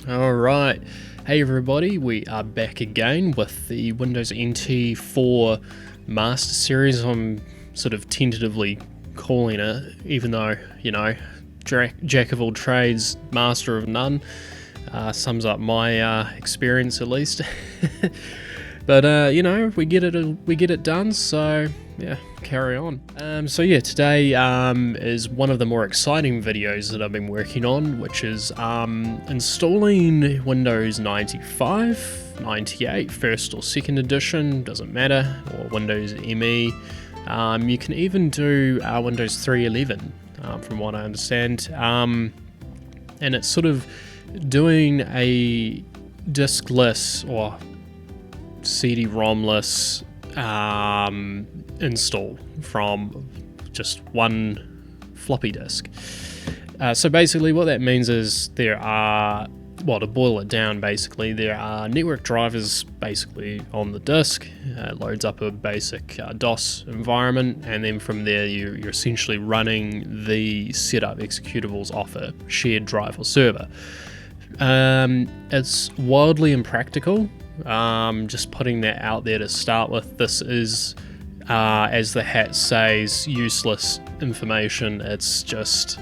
Alright, hey everybody, we are back again with the Windows NT4 Master Series. I'm sort of tentatively calling it, even though, jack of all trades, master of none, sums up my experience at least. But we get it done, so yeah, carry on. Today is one of the more exciting videos that I've been working on, which is installing Windows 95, 98, first or second edition, doesn't matter, or Windows ME. You can even do Windows 3.11, from what I understand, and it's sort of doing a diskless or CD-ROM-less install from just one floppy disk. So basically what that means is there are, to boil it down, basically there are network drivers basically on the disk. It loads up a basic DOS environment, and then from there you're essentially running the setup executables off a shared drive or server. It's wildly impractical. Just putting that out there to start with. This is, as the hat says, useless information. It's just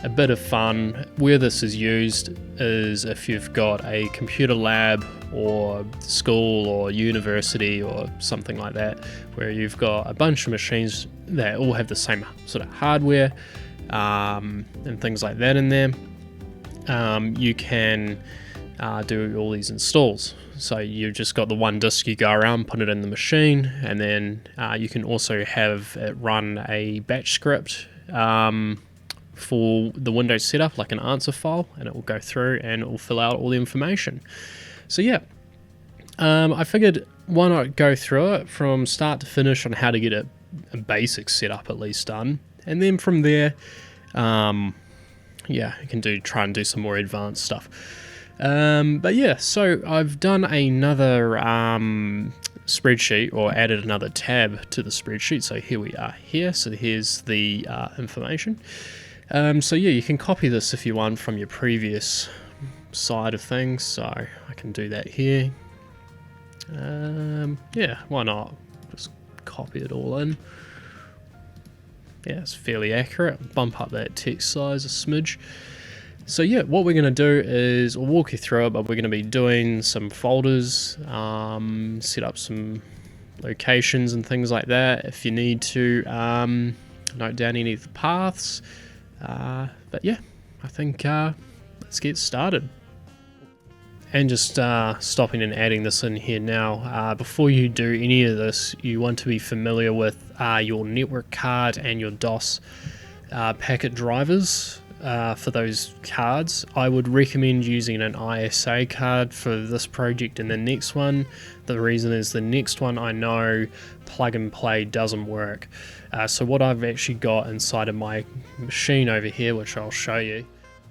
a bit of fun. Where this is used is if you've got a computer lab or school or university or something like that, where you've got a bunch of machines that all have the same sort of hardware and things like that in there. You can do all these installs. So you've just got the one disk, you go around, put it in the machine, and then you can also have it run a batch script for the Windows setup, like an answer file, and it will go through and it will fill out all the information. So yeah, I figured why not go through it from start to finish on how to get a basic setup at least done, and then from there, you can try and do some more advanced stuff. So I've done another spreadsheet, or added another tab to the spreadsheet. So here we are here. So here's the information. You can copy this if you want from your previous side of things. So I can do that here. Why not? Just copy it all in. Yeah, it's fairly accurate. Bump up that text size a smidge. So yeah, what we're going to do is, we'll walk you through it, but we're going to be doing some folders, set up some locations and things like that if you need to note down any of the paths. But yeah, I think let's get started. And just stopping and adding this in here now, before you do any of this, you want to be familiar with your network card and your DOS packet drivers. For those cards, I would recommend using an ISA card for this project and the next one. The reason is the next one I know plug and play doesn't work. So what I've actually got inside of my machine over here, which I'll show you,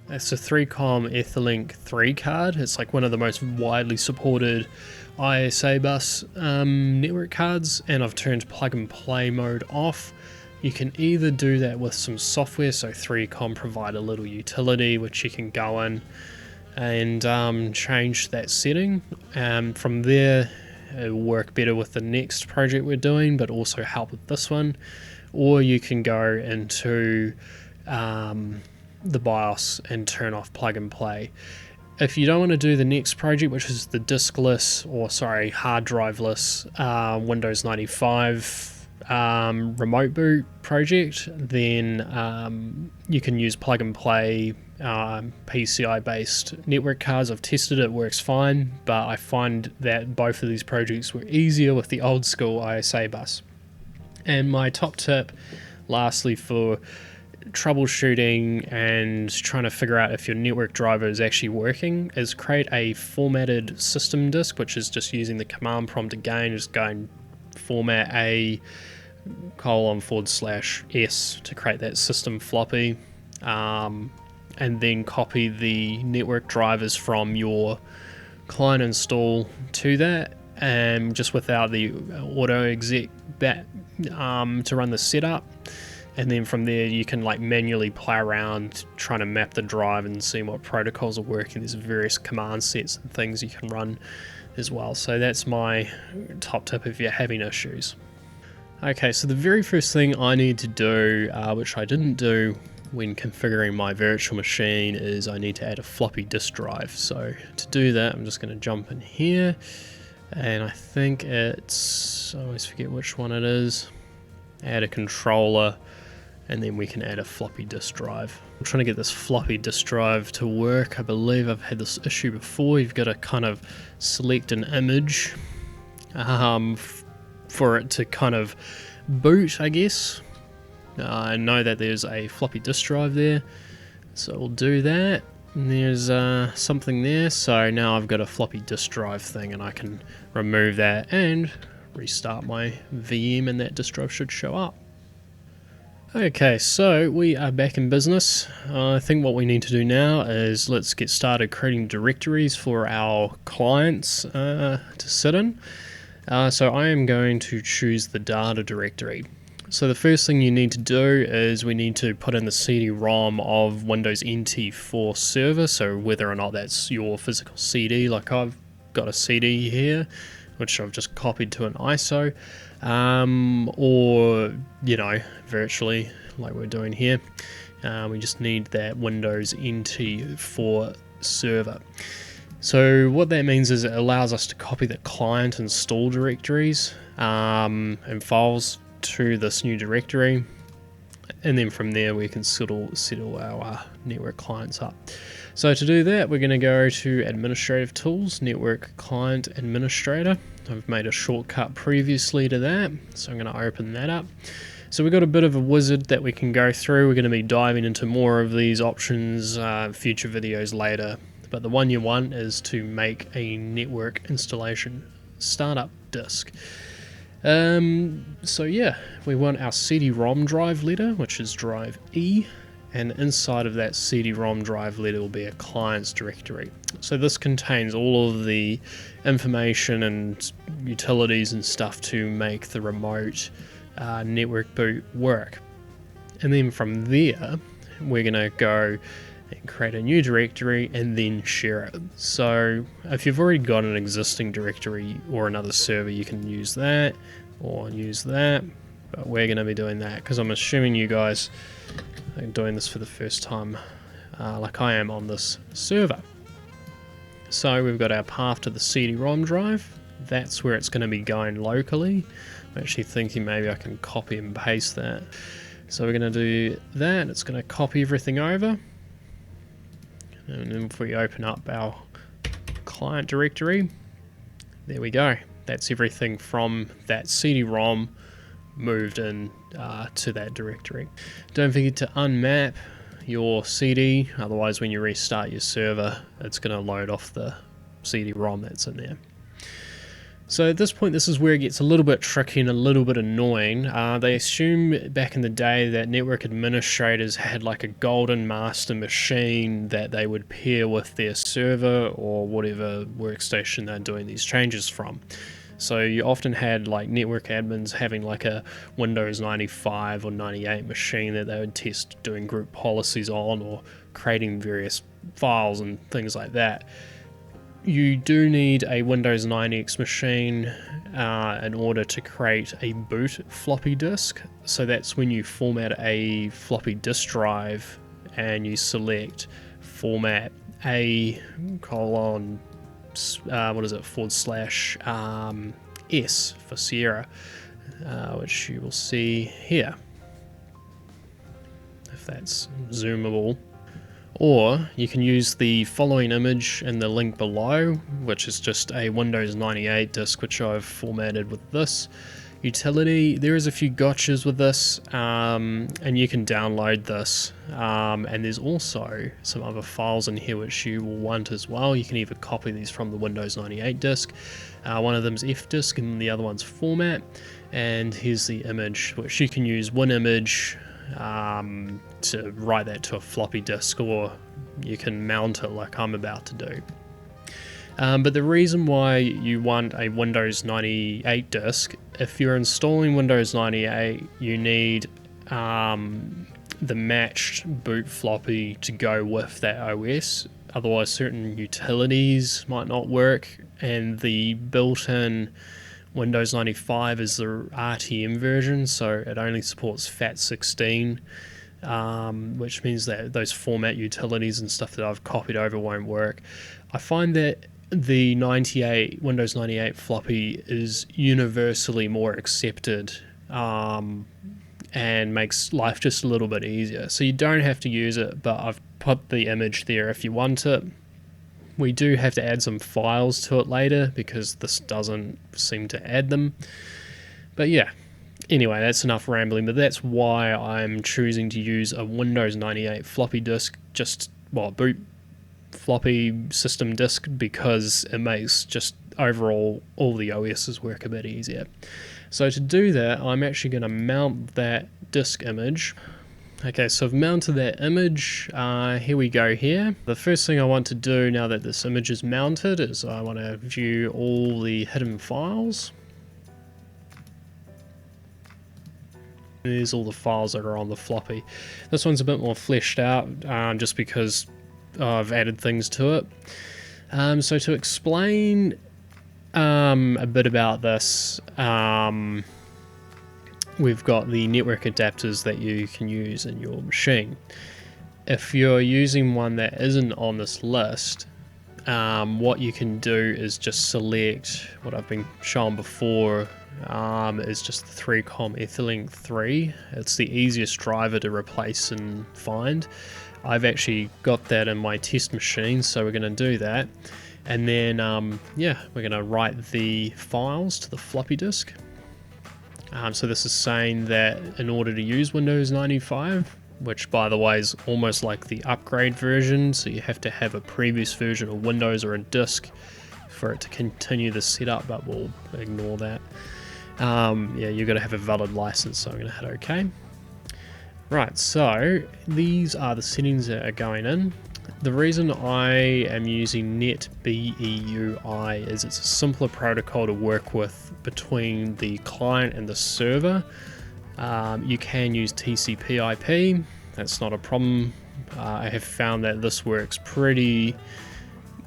it's a 3Com Etherlink 3 card. It's like one of the most widely supported ISA bus network cards, and I've turned plug and play mode off. You can either do that with some software, so 3Com provide a little utility which you can go in and change that setting. From there, it will work better with the next project we're doing, but also help with this one. Or you can go into the BIOS and turn off plug and play. If you don't want to do the next project, which is the hard driveless Windows 95 remote boot project, then you can use plug and play PCI based network cards. I've tested it, works fine, but I find that both of these projects were easier with the old school ISA bus. And my top tip, lastly, for troubleshooting and trying to figure out if your network driver is actually working, is create a formatted system disk, which is just using the command prompt again, just going format a :/s to create that system floppy, and then copy the network drivers from your client install to that, and just without the auto exec to run the setup. and then from there you can like manually play around trying to map the drive and see what protocols are working. There's various command sets and things you can run as well. So that's my top tip if you're having issues. Okay, so the very first thing I need to do, which I didn't do when configuring my virtual machine, is I need to add a floppy disk drive. So to do that, I'm just going to jump in here, and I think it's, I always forget which one it is, add a controller, and then we can add a floppy disk drive. I'm trying to get this floppy disk drive to work. I believe I've had this issue before. You've got to kind of select an image for it to kind of boot, I guess. I know that there's a floppy disk drive there, so we'll do that. And there's something there, so now I've got a floppy disk drive thing, and I can remove that and restart my VM, and that disk drive should show up. Okay, so we are back in business. I think what we need to do now is let's get started creating directories for our clients to sit in. So I am going to choose the data directory. So the first thing you need to do is we need to put in the CD-ROM of Windows NT4 server, so whether or not that's your physical CD, like I've got a CD here, which I've just copied to an ISO, or, you know, virtually, like we're doing here. We just need that Windows NT4 server. So what that means is it allows us to copy the client install directories and files to this new directory, and then from there we can settle our network clients up. So to do that, we're going to go to Administrative Tools, Network Client Administrator. I've made a shortcut previously to that, so I'm going to open that up. So we've got a bit of a wizard that we can go through. We're going to be diving into more of these options future videos later, but the one you want is to make a network installation startup disk. So yeah, we want our CD-ROM drive letter, which is drive E, and inside of that CD-ROM drive letter will be a clients directory. So this contains all of the information and utilities and stuff to make the remote network boot work. And then from there, we're going to go and create a new directory and then share it. So if you've already got an existing directory or another server, you can use that or use that, but we're going to be doing that because I'm assuming you guys are doing this for the first time like I am on this server. So we've got our path to the CD-ROM drive. That's where it's going to be going locally. I'm actually thinking maybe I can copy and paste that. So we're going to do that. It's going to copy everything over. And then if we open up our client directory, there we go. That's everything from that CD-ROM moved in to that directory. Don't forget to unmap your CD, otherwise when you restart your server, it's going to load off the CD-ROM that's in there. So at this point, this is where it gets a little bit tricky and a little bit annoying. They assume back in the day that network administrators had like a golden master machine that they would pair with their server or whatever workstation they're doing these changes from. So you often had like network admins having like a Windows 95 or 98 machine that they would test doing group policies on or creating various files and things like that. You do need a Windows 9X machine in order to create a boot floppy disk. So that's when you format a floppy disk drive and you select format A : /S for Sierra, which you will see here, if that's zoomable. Or you can use the following image in the link below, which is just a Windows 98 disk, which I've formatted with this utility. There is a few gotchas with this, and you can download this, and there's also some other files in here which you will want as well. You can either copy these from the Windows 98 disk, one of them is fdisk and the other one's format, and here's the image, which you can use WinImage to write that to a floppy disk, or you can mount it like I'm about to do. But the reason why you want a Windows 98 disk, if you're installing Windows 98, you need the matched boot floppy to go with that OS. Otherwise, certain utilities might not work, and the built-in Windows 95 is the RTM version, so it only supports FAT16, which means that those format utilities and stuff that I've copied over won't work. I find that the Windows 98 floppy is universally more accepted, and makes life just a little bit easier. So you don't have to use it, but I've put the image there if you want it. We do have to add some files to it later because this doesn't seem to add them. But yeah, anyway, that's enough rambling, but that's why I'm choosing to use a Windows 98 floppy disk, boot floppy system disk, because it makes just overall all the OSs work a bit easier. So to do that, I'm actually going to mount that disk image. Okay, so I've mounted that image. Here we go here. The first thing I want to do now that this image is mounted is I want to view all the hidden files. There's all the files that are on the floppy. This one's a bit more fleshed out, just because I've added things to it. So to explain a bit about this, we've got the network adapters that you can use in your machine. If you're using one that isn't on this list, what you can do is just select what I've been shown before, is just the 3COM Etherlink 3. It's the easiest driver to replace and find. I've actually got that in my test machine, so we're going to do that. And then, we're going to write the files to the floppy disk. So this is saying that in order to use Windows 95, which by the way is almost like the upgrade version, so you have to have a previous version of Windows or a disk for it to continue the setup, but we'll ignore that. You've got to have a valid license, so I'm going to hit OK. Right, so these are the settings that are going in. The reason I am using NetBEUI is it's a simpler protocol to work with between the client and the server. You can use TCP/IP, that's not a problem. I have found that this works pretty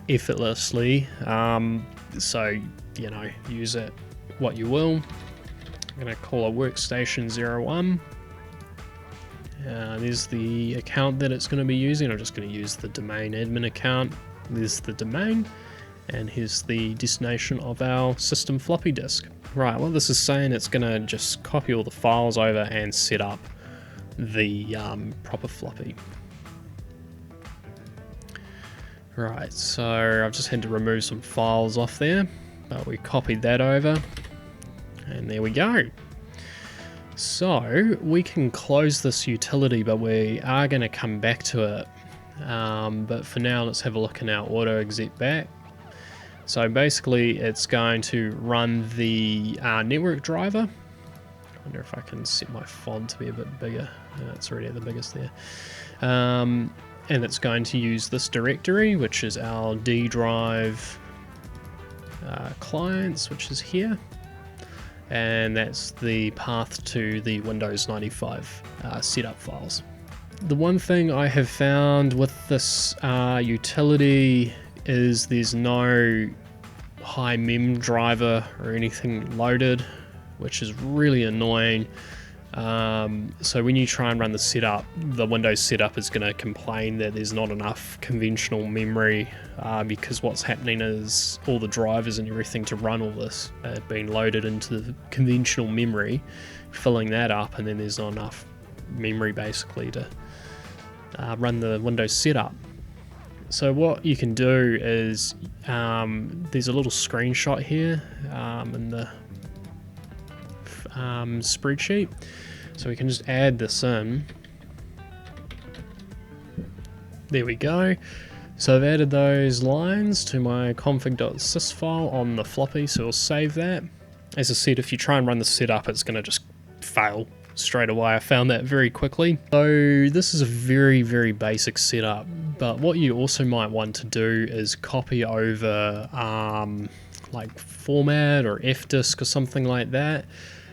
effortlessly, so use it what you will. I'm going to call a workstation 01. There's the account that it's going to be using. I'm just going to use the domain admin account. There's the domain, and here's the destination of our system floppy disk. Right, what this is saying, it's going to just copy all the files over and set up the proper floppy. Right, so I've just had to remove some files off there, but we copied that over, and there we go. So we can close this utility, but we are going to come back to it. But for now, let's have a look in our auto exec back. So basically, it's going to run the network driver. I wonder if I can set my font to be a bit bigger. It's already at the biggest there. And it's going to use this directory, which is our D drive clients, which is here. And that's the path to the Windows 95 setup files. The one thing I have found with this utility is there's no Himem driver or anything loaded, which is really annoying. So when you try and run the setup, the Windows setup is going to complain that there's not enough conventional memory, because what's happening is all the drivers and everything to run all this are being loaded into the conventional memory, filling that up, and then there's not enough memory basically to run the Windows setup. So what you can do is, there's a little screenshot here in the spreadsheet, so we can just add this in. There we go. So I've added those lines to my config.sys file on the floppy, so we'll save that. As I said, if you try and run the setup, it's going to just fail straight away. I found that very quickly. So this is a very, very basic setup, but what you also might want to do is copy over like format or fdisk or something like that.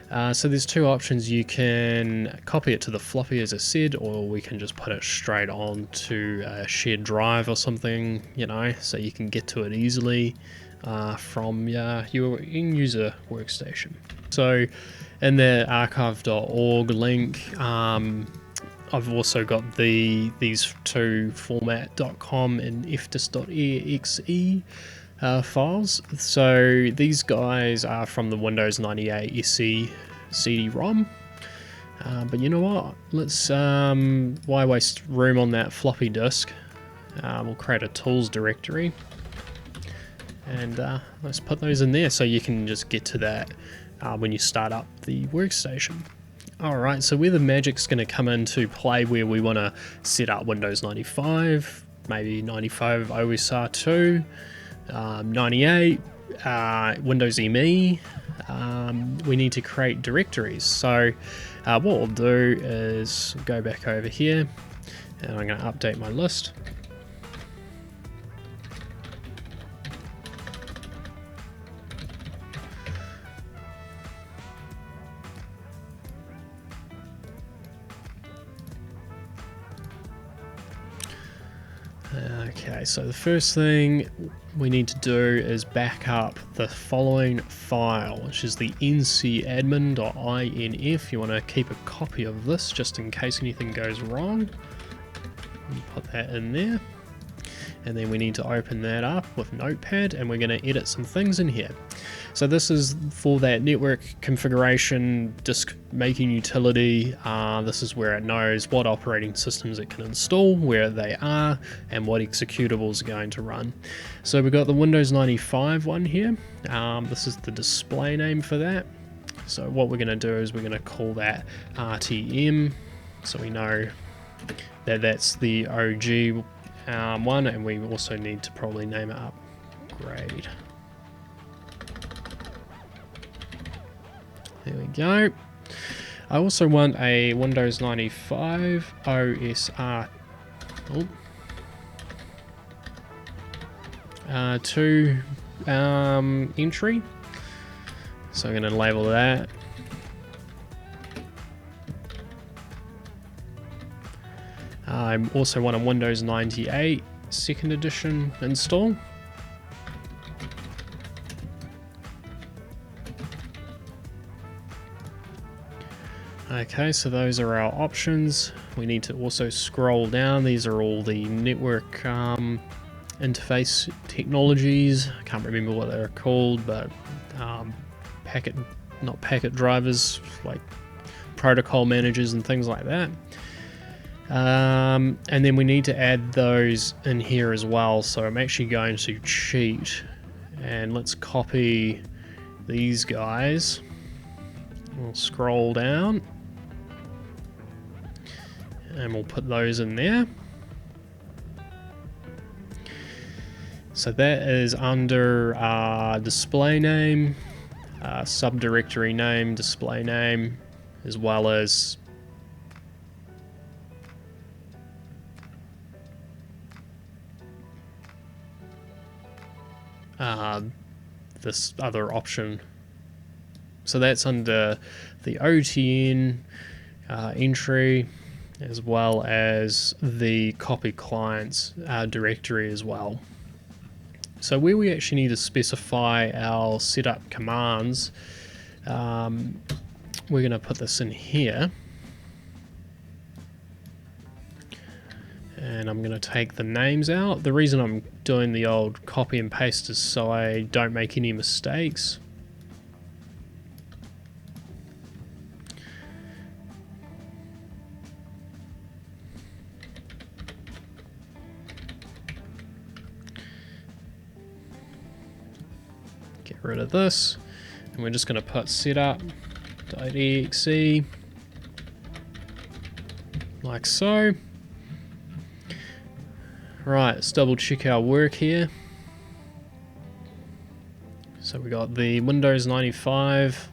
So there's two options. You can copy it to the floppy as I said, or we can just put it straight on to a shared drive or something, you know, so you can get to it easily from your end user workstation. So in the archive.org link, I've also got these two format.com and fdis.exe files. So these guys are from the Windows 98 SE CD-ROM. But you know what? Let's why waste room on that floppy disk? We'll create a tools directory, and let's put those in there so you can just get to that when you start up the workstation. Alright, so where the magic's going to come into play, where we want to set up Windows 95, maybe 95 OSR2, 98, Windows ME, we need to create directories. So what we'll do is go back over here, and I'm going to update my list. Okay, so the first thing we need to do is back up the following file, which is the ncadmin.inf. You want to keep a copy of this just in case anything goes wrong. You put that in there, and then we need to open that up with Notepad, and we're going to edit some things in here. So this is for that network configuration disk making utility. This is where it knows what operating systems it can install, where they are, and what executables are going to run. So we've got the Windows 95 one here. This is the display name for that. So what we're going to do is we're going to call that RTM, so we know that that's the OG one, and we also need to probably name it upgrade. There we go. I also want a Windows 95 OSR 2 entry. So I'm going to label that. I also want a Windows 98 second edition install. Okay, so those are our options. We need to also scroll down. These are all the network interface technologies. I can't remember what they're called, but not packet drivers, like protocol managers and things like that. And then we need to add those in here as well. So I'm actually going to cheat, and let's copy these guys. We'll scroll down, and we'll put those in there. So that is under display name, subdirectory name, display name, as well as this other option. So that's under the OTN entry, as well as the copy clients directory as well. So where we actually need to specify our setup commands, we're going to put this in here. And I'm going to take the names out. The reason I'm doing the old copy and paste is so I don't make any mistakes. Get rid of this, and we're just going to put setup.exe like so. Right, let's double check our work here. So we got the Windows 95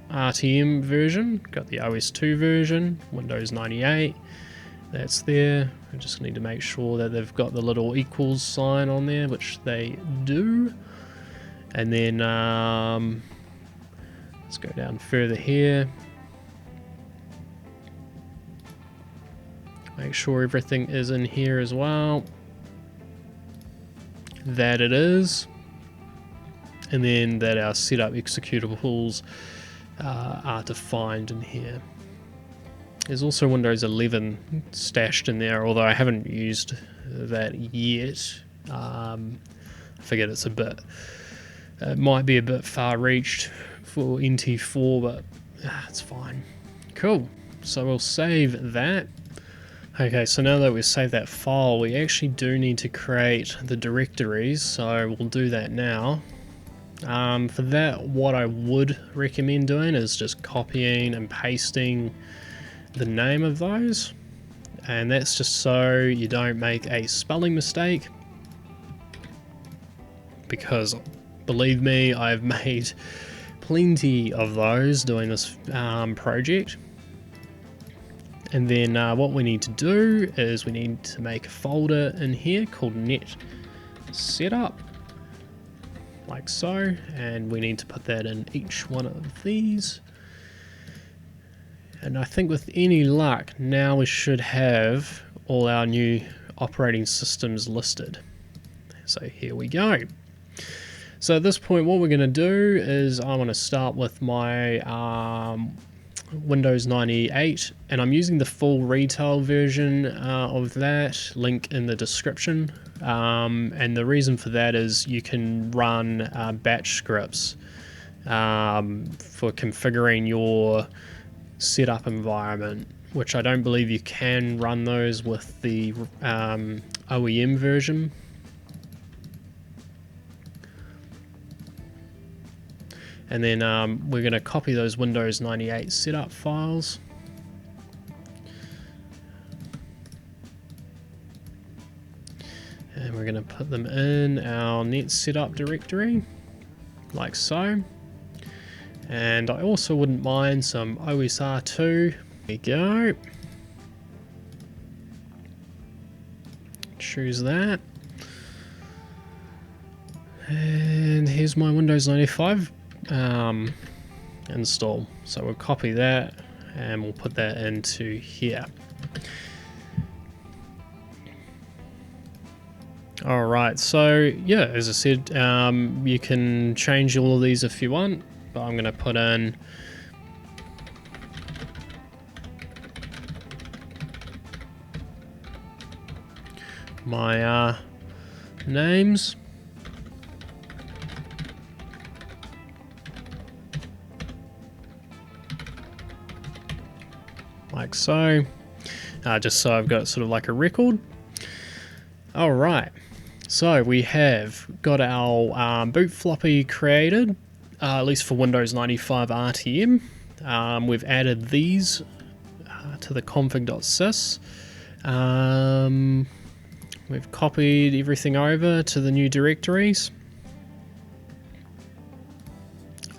RTM version, got the OS2 version, Windows 98, that's there. We just need to make sure that they've got the little equals sign on there, which they do. And then Let's go down further here. Make sure everything is in here as well. That it is. And then that our setup executables are defined in here. There's also Windows 11 stashed in there, although I haven't used that yet. I figured it might be a bit far-reached for NT4, but it's fine. Cool. So we'll save that. Okay, so now that we've saved that file, we actually do need to create the directories, so we'll do that now. For that, what I would recommend doing is just copying and pasting the name of those, and that's just so you don't make a spelling mistake, because believe me, I've made plenty of those doing this project. And then what we need to do is we need to make a folder in here called netsetup, like so, and we need to put that in each one of these. And I think with any luck, now we should have all our new operating systems listed. So here we go. So at this point, what we're going to do is I want to start with my Windows 98, and I'm using the full retail version of that, link in the description. And the reason for that is you can run batch scripts for configuring your setup environment, which I don't believe you can run those with the OEM version. And then we're going to copy those Windows 98 setup files. And we're going to put them in our net setup directory, like so. And I also wouldn't mind some OSR2. There we go. Choose that. And here's my Windows 95 install. So we'll copy that and we'll put that into here. Alright, so yeah, as I said, you can change all of these if you want, but I'm going to put in my names. Like so, just so I've got sort of like a record. Alright, so we have got our boot floppy created, at least for Windows 95 RTM. We've added these to the config.sys. We've copied everything over to the new directories.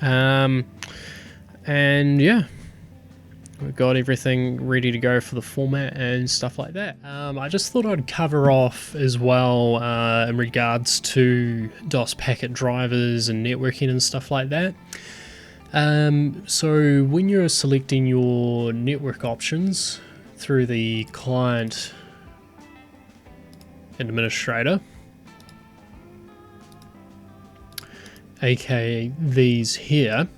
And yeah, we've got everything ready to go for the format and stuff like that. I just thought I'd cover off as well in regards to DOS packet drivers and networking and stuff like that. So when you're selecting your network options through the client administrator, aka these here,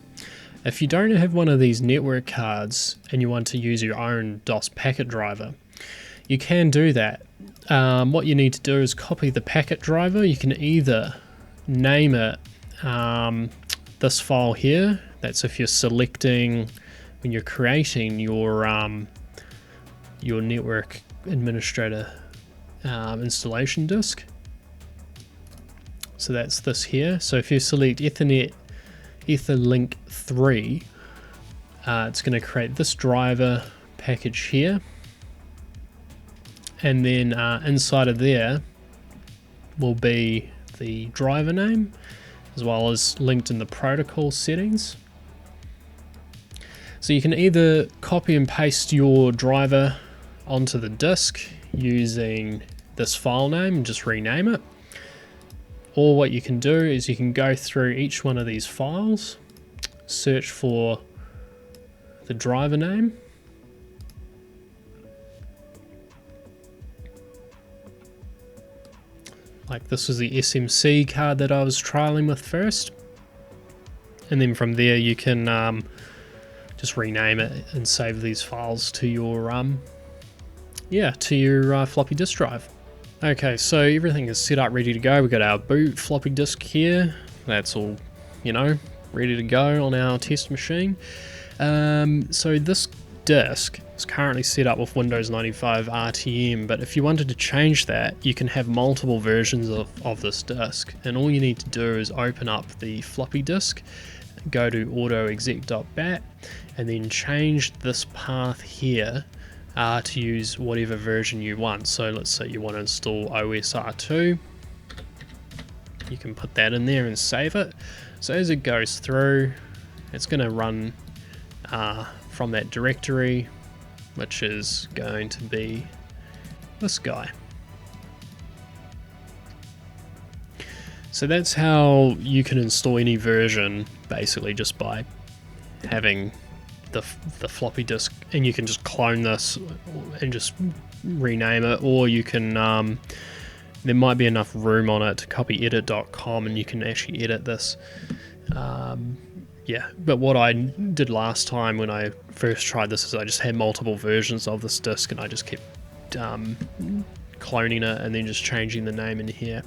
if you don't have one of these network cards and you want to use your own DOS packet driver, you can do that. What you need to do is copy the packet driver. You can either name it this file here. That's if you're selecting, when you're creating your network administrator installation disk. So that's this here. So if you select Etherlink 3, it's going to create this driver package here, and then inside of there will be the driver name as well as linked in the protocol settings. So you can either copy and paste your driver onto the disk using this file name and just rename it. Or what you can do is you can go through each one of these files search for the driver name. Like this was the SMC card that I was trialing with first. And then from there you can just rename it and save these files to your floppy disk drive. Okay, so everything is set up, ready to go. We've got our boot floppy disk here. That's all, ready to go on our test machine. So this disk is currently set up with Windows 95 RTM, but if you wanted to change that, you can have multiple versions of this disk. And all you need to do is open up the floppy disk, go to autoexec.bat, and then change this path here to use whatever version you want. So let's say you want to install OSR2. You can put that in there and save it. So as it goes through, it's going to run from that directory, which is going to be this guy. So that's how you can install any version, basically just by having the floppy disk, and you can just clone this and just rename it, or you can there might be enough room on it to copy edit.com and you can actually edit this. Yeah, but what I did last time when I first tried this is I just had multiple versions of this disk and I just kept cloning it and then just changing the name in here.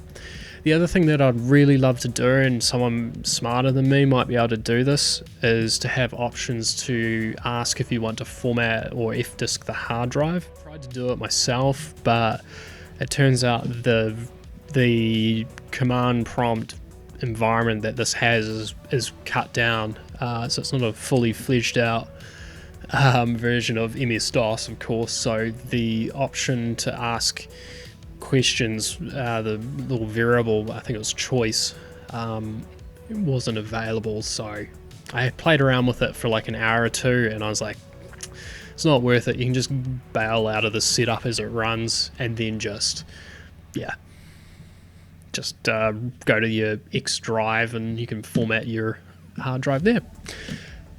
The other thing that I'd really love to do, and someone smarter than me might be able to do this, is to have options to ask if you want to format or F-disk the hard drive. I tried to do it myself, but it turns out the command prompt environment that this has is cut down, so it's not a fully fledged out version of MS-DOS, of course. So the option to ask questions, the little variable, I think it was choice, wasn't available. So I played around with it for like an hour or two and I was like, it's not worth it. You can just bail out of the setup as it runs and then just go to your X drive and you can format your hard drive there.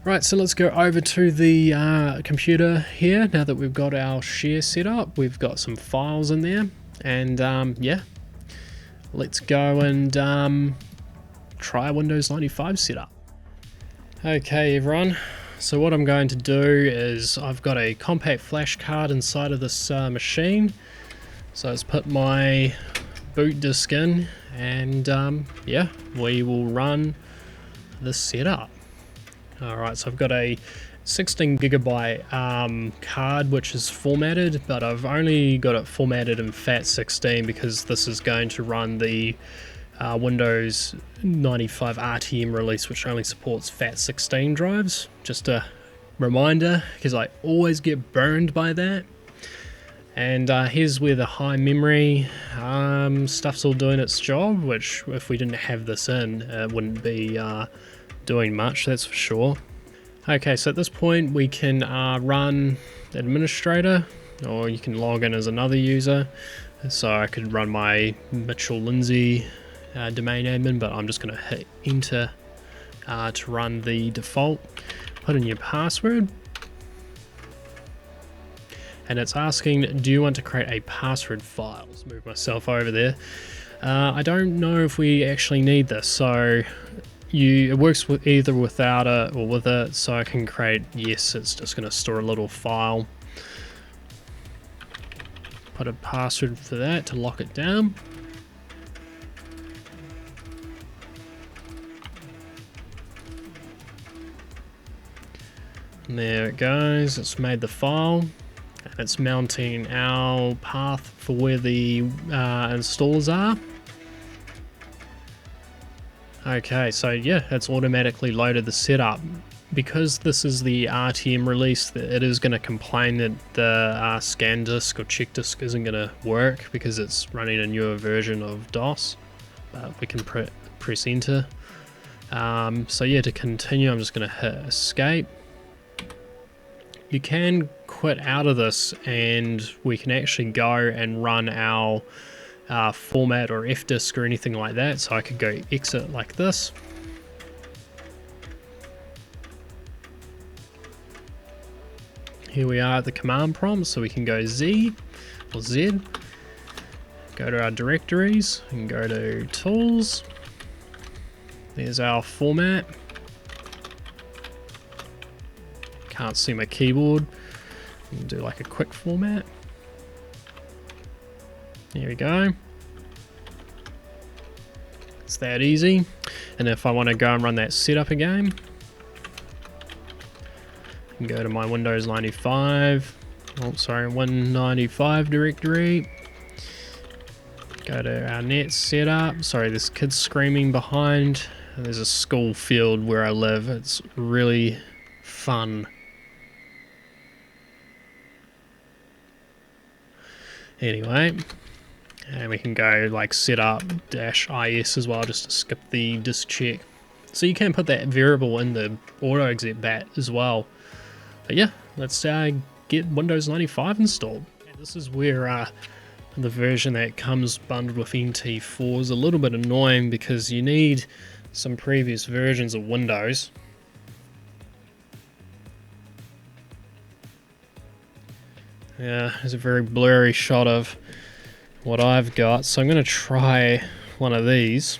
Right, so let's go over to the computer here. Now that we've got our share set up, we've got some files in there. And let's go and try Windows 95 setup. Okay everyone, so what I'm going to do is I've got a compact flash card inside of this machine. So let's put my boot disk in and we will run this setup. Alright, so I've got a 16 gigabyte card which is formatted, but I've only got it formatted in FAT16 because this is going to run the Windows 95 RTM release, which only supports FAT16 drives. Just a reminder, because I always get burned by that. And here's where the high memory stuff's all doing its job, which if we didn't have this in, it wouldn't be doing much, that's for sure. Okay, so at this point we can run administrator, or you can log in as another user. So I could run my Mitchell Lindsay domain admin, but I'm just going to hit enter to run the default. Put in your password. And it's asking, do you want to create a password file? Let's move myself over there. I don't know if we actually need this, so it works with either without it or with it. So I can create, yes, it's just going to store a little file. Put a password for that to lock it down. And there it goes, it's made the file. It's mounting our path for where the installers are. Okay, so yeah, it's automatically loaded the setup. Because this is the RTM release, it is going to complain that the scan disk or check disk isn't going to work because it's running a newer version of DOS. But we can press enter. So yeah, to continue, I'm just going to hit escape. You can quit out of this and we can actually go and run our format or F-disk or anything like that. So I could go exit like this. here we are at the command prompt, so we can go Z or Z, go to our directories and go to tools. There's our format. Can't see my keyboard. We can do like a quick format. There we go. It's that easy. And if I want to go and run that setup again, I can go to my Windows 95, oh sorry, 195 directory. Go to our net setup. Sorry, this kid's screaming behind. There's a school field where I live. It's really fun. Anyway, and we can go like setup -is as well, just to skip the disk check. So you can put that variable in the auto exec bat as well. But yeah, let's get Windows 95 installed. And this is where the version that comes bundled with NT4 is a little bit annoying, because you need some previous versions of Windows. Yeah, there's a very blurry shot of what I've got, so I'm going to try one of these.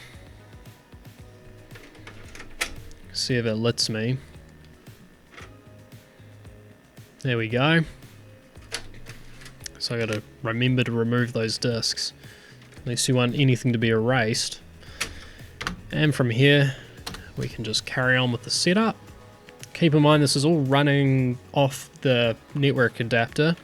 See if it lets me. There we go. So I got to remember to remove those disks, unless you want anything to be erased. And from here, we can just carry on with the setup. Keep in mind this is all running off the network adapter.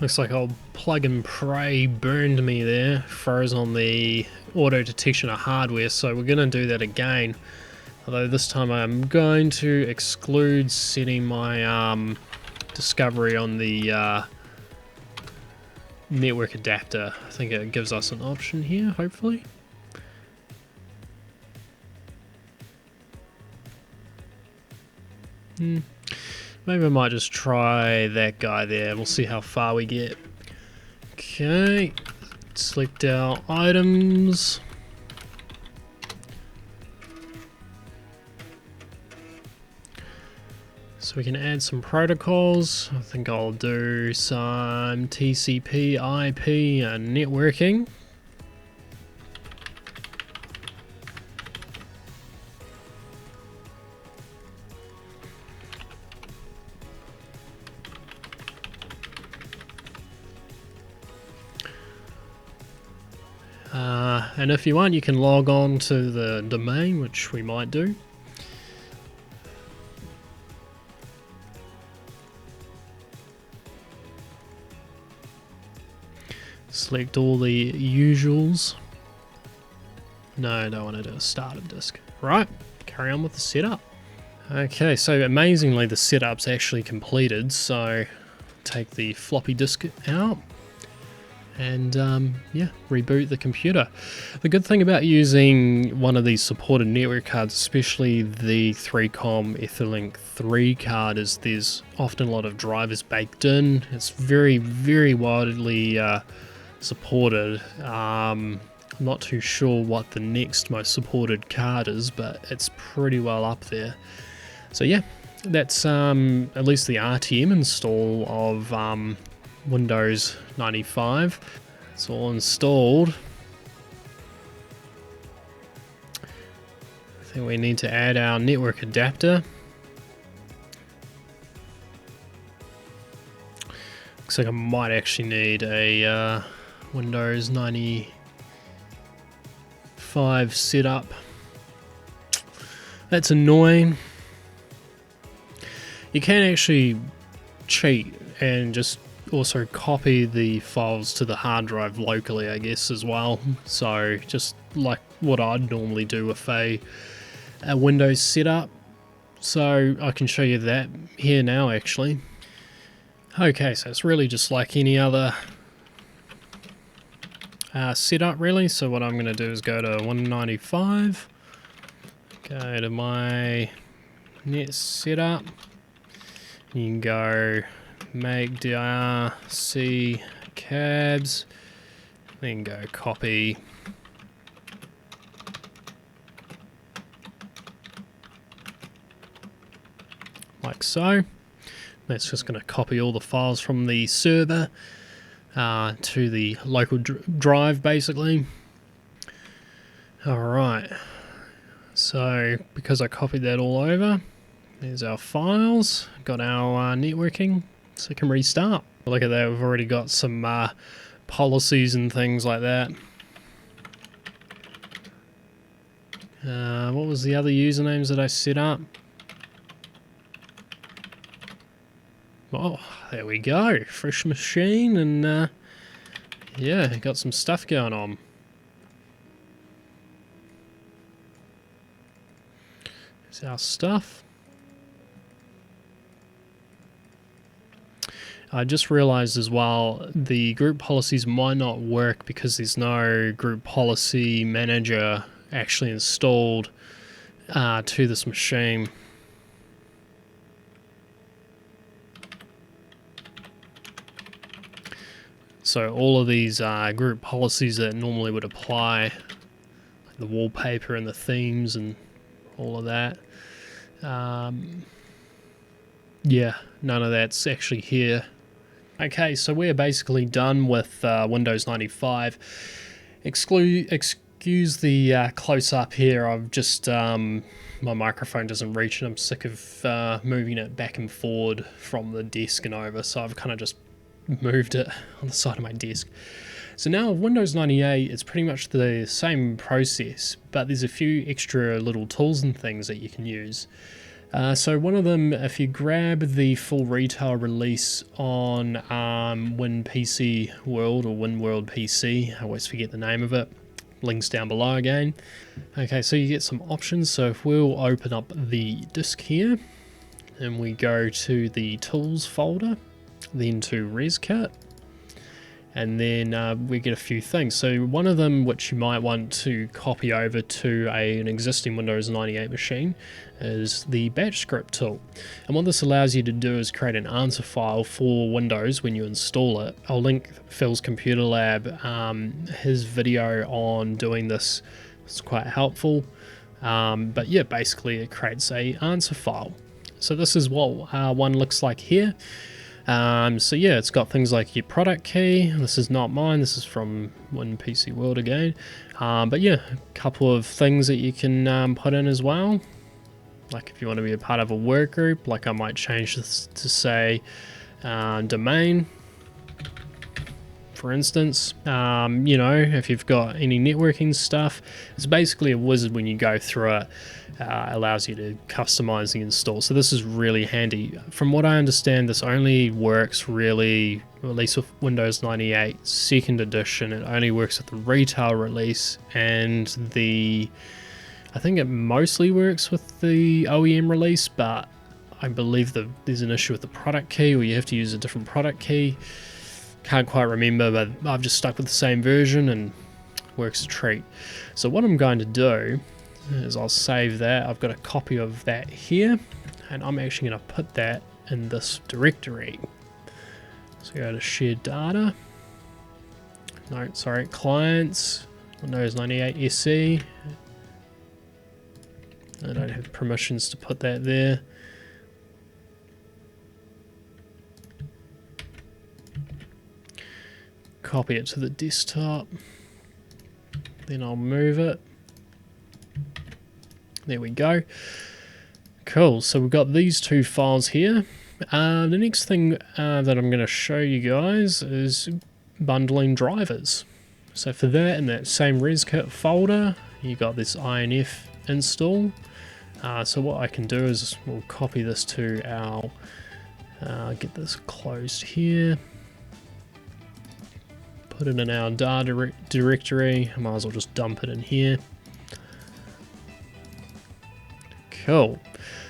Looks like old plug and pray burned me there, froze on the auto detection of hardware, so we're going to do that again. Although this time I'm going to exclude setting my discovery on the network adapter. I think it gives us an option here, hopefully. Maybe I might just try that guy there. We'll see how far we get. Okay, select our items. So we can add some protocols. I think I'll do some TCP, IP, and networking. And if you want, you can log on to the domain, which we might do. Select all the usuals. No, I don't want to do a startup disk. Right, carry on with the setup. Okay, so amazingly the setup's actually completed, so take the floppy disk out. And yeah, reboot the computer. The good thing about using one of these supported network cards, especially the 3Com Etherlink 3 card, is there's often a lot of drivers baked in. It's very, very widely supported. I'm not too sure what the next most supported card is, but it's pretty well up there. So yeah, that's at least the RTM install of Windows 95. It's all installed. I think we need to add our network adapter. Looks like I might actually need a Windows 95 setup. That's annoying. You can actually cheat and just also copy the files to the hard drive locally, I guess, as well. So just like what I'd normally do with a Windows setup. So I can show you that here now, actually. Okay, so it's really just like any other setup, really. So what I'm going to do is go to 195, go to my net setup. You can go make dir c cabs, then go copy like so. That's just going to copy all the files from the server to the local drive basically. Alright, so because I copied that all over, there's our files, got our networking, so we can restart. Look at that, we've already got some policies and things like that. What was the other usernames that I set up? Oh, there we go, fresh machine, and yeah, got some stuff going on. There's our stuff. I just realized as well, the group policies might not work because there's no group policy manager actually installed to this machine. So all of these group policies that normally would apply, like the wallpaper and the themes and all of that, yeah, none of that's actually here. Okay, so we're basically done with Windows 95. Excuse the close-up here, I've just, my microphone doesn't reach and I'm sick of moving it back and forward from the desk and over, so I've kind of just moved it on the side of my desk. So now Windows 98, it's pretty much the same process, but there's a few extra little tools and things that you can use. So one of them, if you grab the full retail release on WinPC World or WinWorld PC, I always forget the name of it, links down below again. Okay, so you get some options. So if we'll open up the disk here and we go to the tools folder, then to ResKit, and then we get a few things. So one of them which you might want to copy over to an existing Windows 98 machine is the batch script tool. And what this allows you to do is create an answer file for Windows when you install it. I'll link Phil's Computer Lab, his video on doing this. It's quite helpful. But yeah, basically it creates a answer file. So this is what one looks like here. So yeah, it's got things like your product key. This is not mine, this is from WinPC World again. But yeah, a couple of things that you can put in as well. Like if you want to be a part of a work group, like I might change this to say domain, for instance. You know, if you've got any networking stuff, it's basically a wizard when you go through it. Allows you to customize the install, so this is really handy. From what I understand, this only works really, at least with Windows 98 2nd edition, it only works with the retail release, and I think it mostly works with the OEM release, but I believe that there's an issue with the product key, where you have to use a different product key. Can't quite remember, but I've just stuck with the same version and works a treat. So what I'm going to do is I'll save that. I've got a copy of that here, and I'm actually going to put that in this directory. So go to shared data. No, sorry, clients, Windows 98 SE. I don't have permissions to put that there. Copy it to the desktop. Then I'll move it. There we go. Cool, so we've got these two files here. The next thing that I'm going to show you guys is bundling drivers. So for that, in that same ResKit folder, you got this INF install. So what I can do is we'll copy this to our, get this closed here. Put it in our data directory. I might as well just dump it in here. Cool.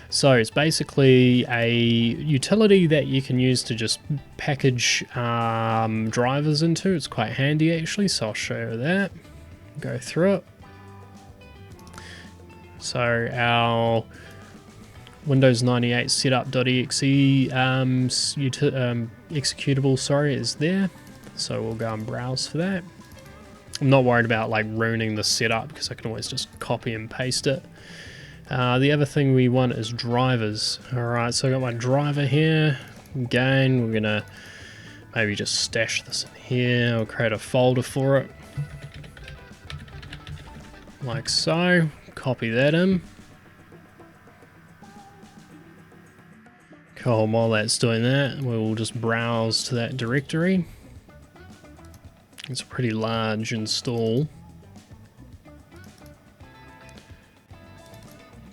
So it's basically a utility that you can use to just package drivers into. It's quite handy actually, so I'll show you that. Go through it. So our Windows 98 setup.exe executable, sorry, is there. So we'll go and browse for that. I'm not worried about like ruining the setup because I can always just copy and paste it. The other thing we want is drivers. Alright, so I got my driver here. Again, we're gonna maybe just stash this in here or create a folder for it. Like so. Copy that in. Cool, while that's doing that, we'll just browse to that directory. It's a pretty large install.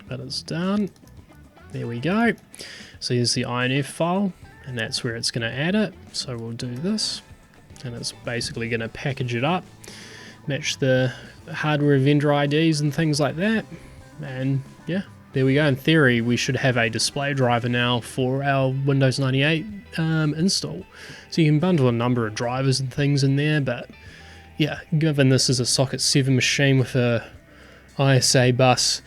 But it's done. There we go. So here's the INF file, and that's where it's going to add it. So we'll do this, and it's basically going to package it up, match the hardware vendor IDs and things like that. And yeah, there we go. In theory, we should have a display driver now for our Windows 98 install. So you can bundle a number of drivers and things in there, but yeah, given this is a socket 7 machine with a ISA bus,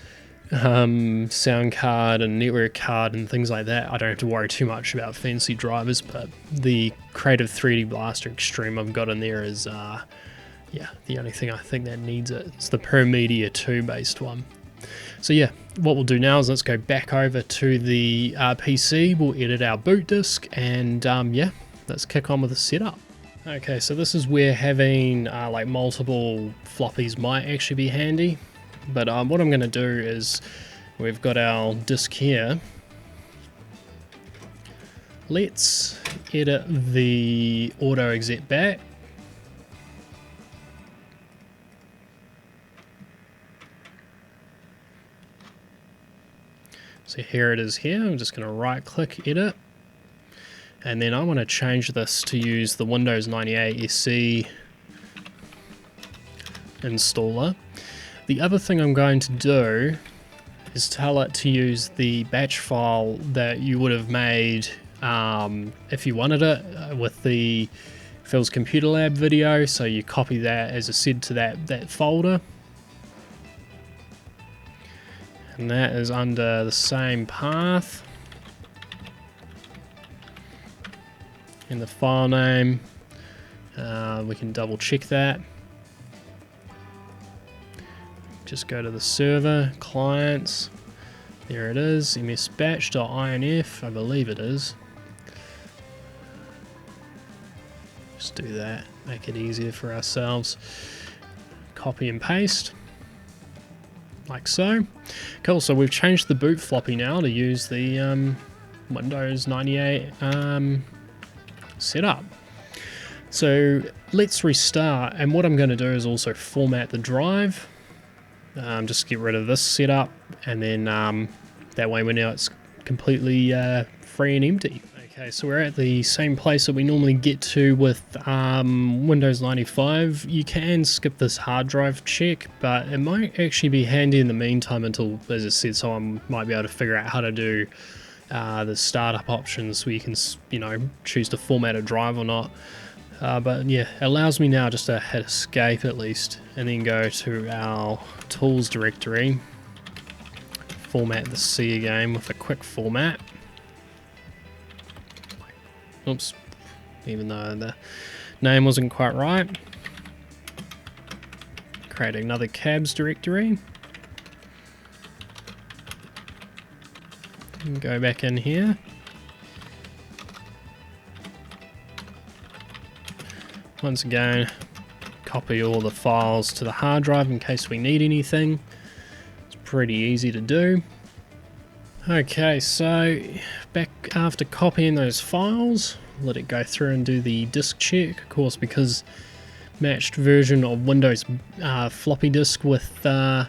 sound card and network card and things like that, I don't have to worry too much about fancy drivers. But the Creative 3D Blaster Extreme I've got in there is yeah, the only thing I think that needs it. It's the Pro Media 2 based one. So yeah, what we'll do now is let's go back over to the PC, we'll edit our boot disk, and yeah, let's kick on with the setup. Okay, so this is where having like multiple floppies might actually be handy. But what I'm going to do is, we've got our disk here. Let's edit the auto exec back. So here it is here. I'm just going to right click edit. And then I want to change this to use the Windows 98 SE installer. The other thing I'm going to do is tell it to use the batch file that you would have made if you wanted it with the Phil's Computer Lab video. So you copy that, as I said, to that folder. And that is under the same path. And the file name, we can double check that. Just go to the server, clients, there it is, msbatch.inf, I believe it is. Just do that, make it easier for ourselves. Copy and paste, like so. Cool, so we've changed the boot floppy now to use the Windows 98 setup. So let's restart, and what I'm going to do is also format the drive. Just get rid of this setup, and then that way now it's completely free and empty. Okay, so we're at the same place that we normally get to with Windows 95. You can skip this hard drive check, but it might actually be handy in the meantime until, as I said, someone might be able to figure out how to do the startup options where you can, you know, choose to format a drive or not. But yeah, it allows me now just to hit escape at least, and then go to our tools directory, format the C again with a quick format. Oops, even though the name wasn't quite right. Create another cabs directory. And go back in here. Once again, copy all the files to the hard drive in case we need anything. It's pretty easy to do. Okay, so back after copying those files, let it go through and do the disk check. Of course, because matched version of Windows floppy disk with the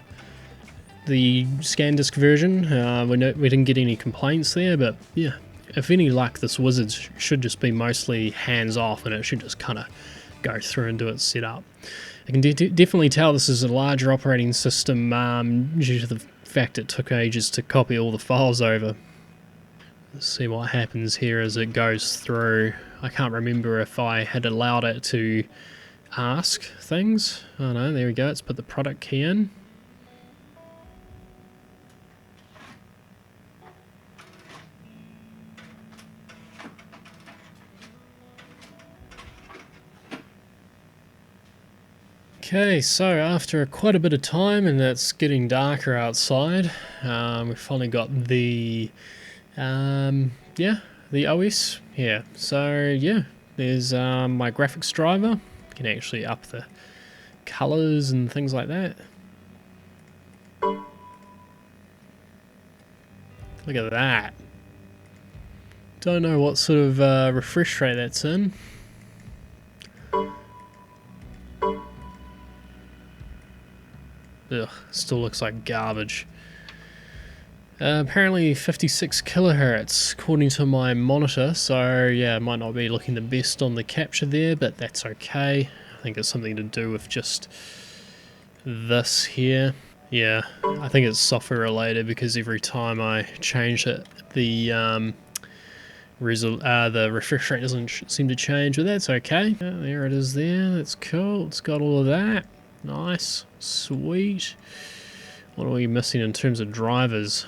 scan disk version, we didn't get any complaints there, but yeah, if any luck, this wizard should just be mostly hands off, and it should just kind of go through and do its setup. I can definitely tell this is a larger operating system due to the fact it took ages to copy all the files over. Let's see what happens here as it goes through. I can't remember if I had allowed it to ask things. Oh no, there we go, let's put the product key in. Okay, so after quite a bit of time, and it's getting darker outside, we've finally got the the OS here. So yeah, there's my graphics driver. You can actually up the colors and things like that. Look at that. Don't know what sort of refresh rate that's in. Ugh, still looks like garbage. Apparently 56 kilohertz according to my monitor, so yeah, it might not be looking the best on the capture there, but that's okay. I think it's something to do with just this here. Yeah, I think it's software related because every time I change it, the refresh rate doesn't seem to change, but that's okay. There it is there, that's cool, it's got all of that. Nice, sweet. What are we missing in terms of drivers?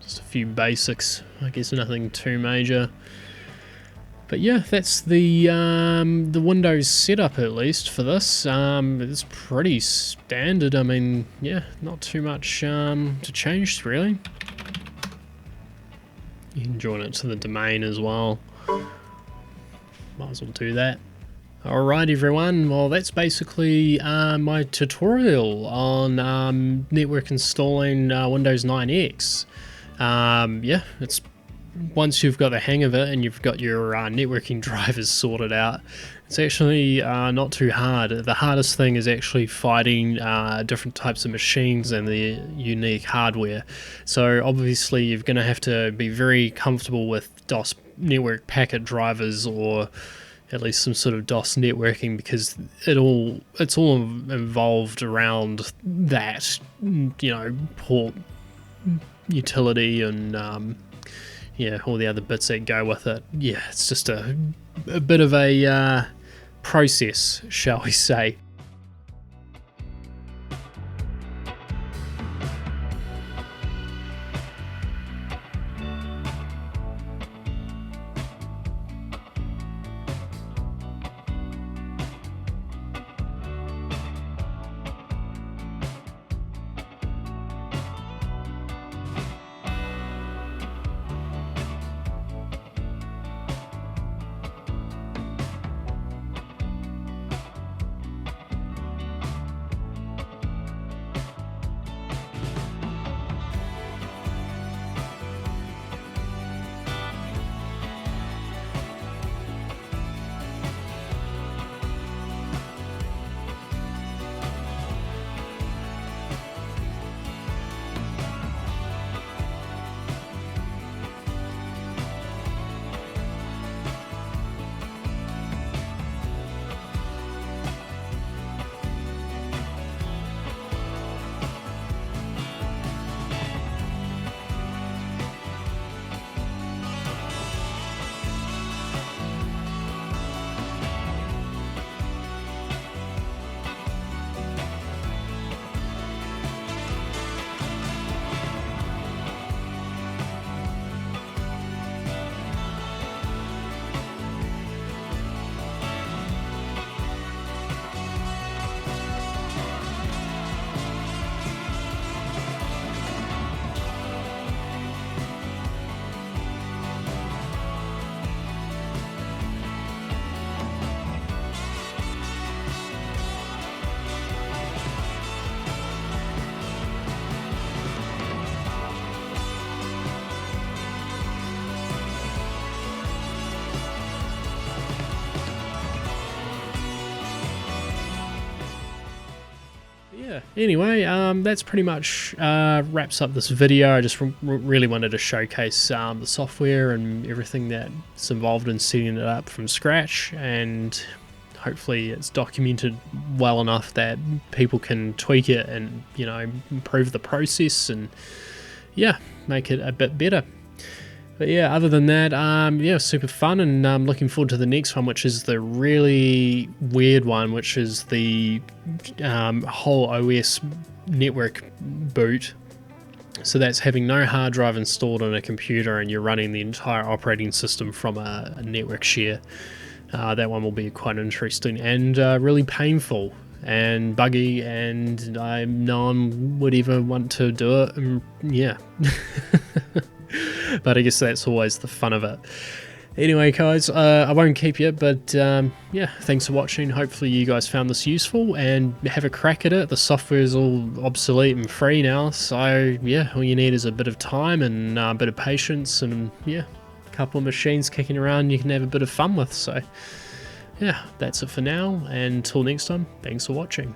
Just a few basics, I guess nothing too major. But yeah, that's the Windows setup at least for this. It's pretty standard. I mean, yeah, not too much to change really. You can join it to the domain as well. Might as well do that. Alright everyone, well that's basically my tutorial on network installing Windows 9X. Yeah, it's once you've got the hang of it and you've got your networking drivers sorted out, it's actually not too hard. The hardest thing is actually fighting different types of machines and the unique hardware. So obviously you're going to have to be very comfortable with DOS network packet drivers, or at least some sort of DOS networking, because it's all involved around that, you know, port utility and yeah, all the other bits that go with it. Yeah, it's just a bit of a process, shall we say. Yeah, anyway, that's pretty much wraps up this video. I just really wanted to showcase the software and everything that's involved in setting it up from scratch, and hopefully it's documented well enough that people can tweak it and, you know, improve the process and, yeah, make it a bit better. But yeah, other than that, yeah, super fun, and I'm looking forward to the next one, which is the really weird one, which is the whole OS network boot. So that's having no hard drive installed on a computer and you're running the entire operating system from a network share. That one will be quite interesting and really painful and buggy, and no one would ever want to do it. And yeah. But I guess that's always the fun of it. Anyway, guys, I won't keep you, but yeah, thanks for watching. Hopefully you guys found this useful and have a crack at it. The software is all obsolete and free now, so yeah, all you need is a bit of time and a bit of patience, and yeah, a couple of machines kicking around you can have a bit of fun with. So yeah, that's it for now, and until next time, thanks for watching.